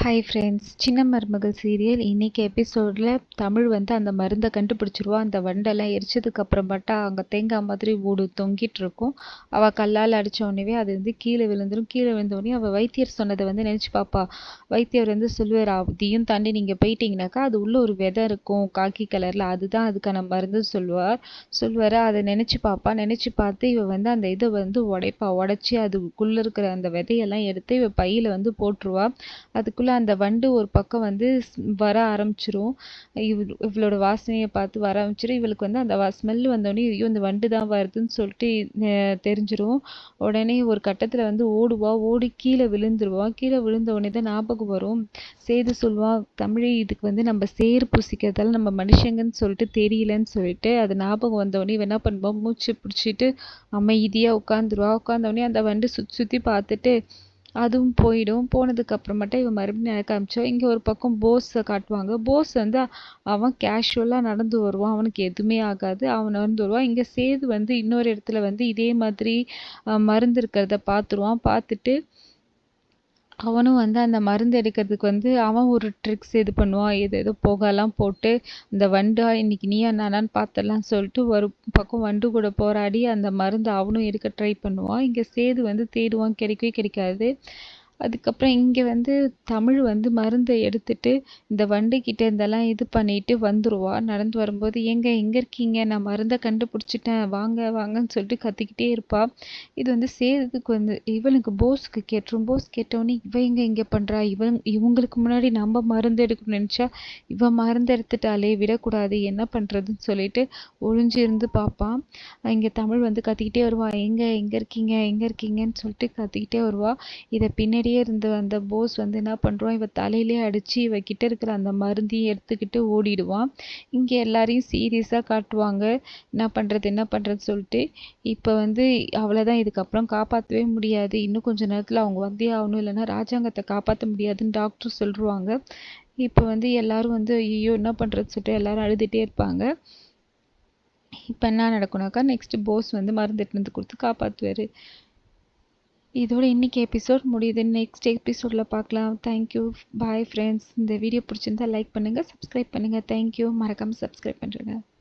Hi friends, சின்ன மருமகள் serial இன்னைக்கு எபிசோடில் தமிழ் வந்து அந்த மருந்தை கண்டுபிடிச்சிருவா. அந்த வண்டெல்லாம் எரிச்சதுக்கு அப்புறமேட்டா அங்கே தேங்காய் மாதிரி ஓடு தொங்கிட்டு இருக்கும். அவள் கல்லால் அடித்த உடனே அது வந்து கீழே விழுந்துடும். கீழே விழுந்தோடனே அவள் வைத்தியர் சொன்னதை வந்து நினச்சி பார்ப்பா. வைத்தியர் வந்து சொல்லுவார், அதையும் தாண்டி நீங்கள் போயிட்டீங்கனாக்கா அது உள்ள ஒரு விதை இருக்கும் காக்கி கலரில், அதுதான் அதுக்கான மருந்து சொல்லுவார். அதை நினச்சி பார்ப்பா. நினச்சி பார்த்து இவள் வந்து அந்த இதை வந்து உடைச்சி அதுக்குள்ளே இருக்கிற அந்த விதையெல்லாம் எடுத்து இவள் பையில் வந்து போட்டுருவா. அதுக்குள்ளே அந்த வண்டு ஒரு பக்கம் வந்து வர ஆரம்பிச்சிரும். இவளோட வாசனையை பார்த்து வர ஆரம்பிச்சிடும். இவளுக்கு வந்து அந்த ஸ்மெல் வந்தோடனே ஐயோ இந்த வண்டு தான் வருதுன்னு சொல்லிட்டு தெரிஞ்சிரும். உடனே ஒரு கட்டத்தில் வந்து ஓடி கீழே விழுந்துருவா. கீழே விழுந்த உடனே தான் ஞாபகம் வரும். சேது சொல்லுவான், தமிழ் இதுக்கு வந்து நம்ம சேறு பூசிக்கிறதால நம்ம மனுஷங்கன்னு சொல்லிட்டு தெரியலன்னு சொல்லிட்டு அது ஞாபகம் வந்தோடனே இவன் என்ன பண்ணுவான், மூச்சு பிடிச்சிட்டு அமைதியாக உட்காந்துருவா. உட்காந்தோடனே அந்த வண்டு சுற்றி பார்த்துட்டு அதுவும் போயிடும். போனதுக்கு அப்புறமேட்டா இவன் மறுபடியும் நடக்க ஆரம்பிச்சா. இங்கே ஒரு பக்கம் போஸை காட்டுவாங்க. போஸ் வந்து அவன் கேஷுவலாக நடந்து வருவான், அவனுக்கு எதுவுமே ஆகாது, அவன் நடந்து வருவான். இங்கே சேது வந்து இன்னொரு இடத்துல வந்து இதே மாதிரி மருந்து இருக்கிறத பார்த்துட்டு அவனும் வந்து அந்த மருந்து எடுக்கிறதுக்கு வந்து அவன் ஒரு ட்ரிக்ஸ் இது பண்ணுவான். ஏதோ புகைலாம் போட்டு இந்த வண்டா இன்னைக்கு நீயா நானான்னு பார்த்தலான்னு சொல்லிட்டு ஒரு பக்கம் வண்டு கூட போராடி அந்த மருந்து அவனும் எடுக்க ட்ரை பண்ணுவான். இங்கே சேது வந்து தேடுவான், கிடைக்கவே கிடைக்காது. அதுக்கப்புறம் இங்கே வந்து தமிழ் வந்து மருந்தை எடுத்துட்டு இந்த வண்டுக்கிட்ட இருந்தெல்லாம் இது பண்ணிட்டு வந்துடுவா. நடந்து வரும்போது எங்கே இருக்கீங்க, நான் மருந்தை கண்டுபிடிச்சிட்டேன், வாங்க வாங்கன்னு சொல்லிட்டு கத்திக்கிட்டே இருப்பா. இது வந்து சேதுக்கு வந்து இவனுக்கு போஸுக்கு கேட்டுரும். போஸ் கேட்டோடனே இங்கே பண்ணுறா, இவங்களுக்கு முன்னாடி நம்ம மருந்து எடுக்கணும்னு நினச்சா இவன் மருந்து எடுத்துட்டாலே விடக்கூடாது, என்ன பண்ணுறதுன்னு சொல்லிட்டு ஒளிஞ்சிருந்து பார்ப்பான். இங்கே தமிழ் வந்து கத்திக்கிட்டே வருவா, எங்கே இருக்கீங்கன்னு சொல்லிட்டு கத்திக்கிட்டே வருவா. இதை பின்னாடியே இருந்து அந்த போஸ் வந்து என்ன பண்ணுறான், இவ தலையிலே அடித்து இவகிட்ட இருக்கிற அந்த மருந்தையும் எடுத்துக்கிட்டு ஓடிடுவான். இங்கே எல்லாரையும் சீரியஸாக காட்டுவாங்க, என்ன பண்ணுறது சொல்லிட்டு. இப்போ வந்து அவ்வளோதான், இதுக்கப்புறம் காப்பாற்றவே முடியாது, இன்னும் கொஞ்சம் நேரத்தில் அவங்க வந்தே ஆகணும், இல்லைன்னா ராஜாங்கத்தை காப்பாற்ற முடியாதுன்னு டாக்டர் சொல்லிடுவாங்க. இப்போ வந்து எல்லாரும் வந்து ஐயோ என்ன பண்ணுறது சொல்லிட்டு எல்லாரும் அழுதுகிட்டே இருப்பாங்க. இப்போ என்ன நடக்கும்னாக்கா நெக்ஸ்ட் போஸ் வந்து மருந்து எடுத்து வந்து கொடுத்து காப்பாற்றுவார். இதோட இன்னைக்கு எபிசோட் முடியுது. நெக்ஸ்ட் எபிசோடில் பார்க்கலாம். Thank you, bye friends. இந்த வீடியோ பிடிச்சிருந்தா லைக் பண்ணுங்கள், சப்ஸ்கிரைப் பண்ணுங்கள். தேங்க்யூ, மறக்காமல் சப்ஸ்கிரைப் பண்ணுறேங்க.